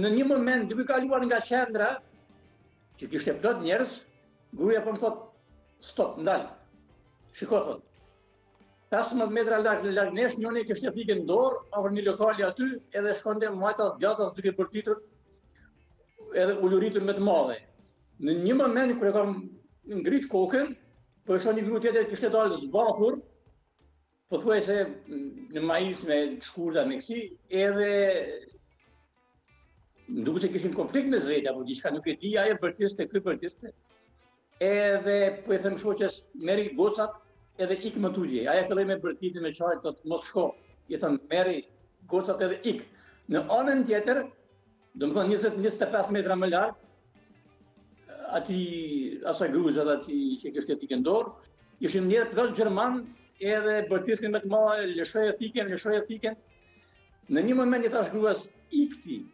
Në një moment, duke kaluar nga qendra, që kishte plot njerëz, gruaja po më thot, stop, ndal. Shiko, thot. 15 metra larg nesh, njëri kishte fikën dorë, afër një lokali aty, edhe shkonte majtas gjatas duke përtitur, edhe uluritur me të madhe. Në një moment, kur e kam ngrit kokën, po e shoh një grua tjetër kishte dalë zbathur, pothuajse në majis me shkurta me kësi, edhe më duket se kishin konflikt me zvetë apo diçka, nuk e di, ajo bërtiste, ky bërtiste. Edhe po e them shoqes, merri gocat edhe ik më tulje. Aja filloi me bërtitin me çaj, thotë mos shko. I them merri gocat edhe ik. Në anën tjetër, domethënë 20-25 metra më larg, asaj gruaja që kishte fikën dorë, ishin njerëz plot gjerman, edhe bërtisnin me të madhe, lëshoje thiken. Në një moment i thash gruas, ik ti,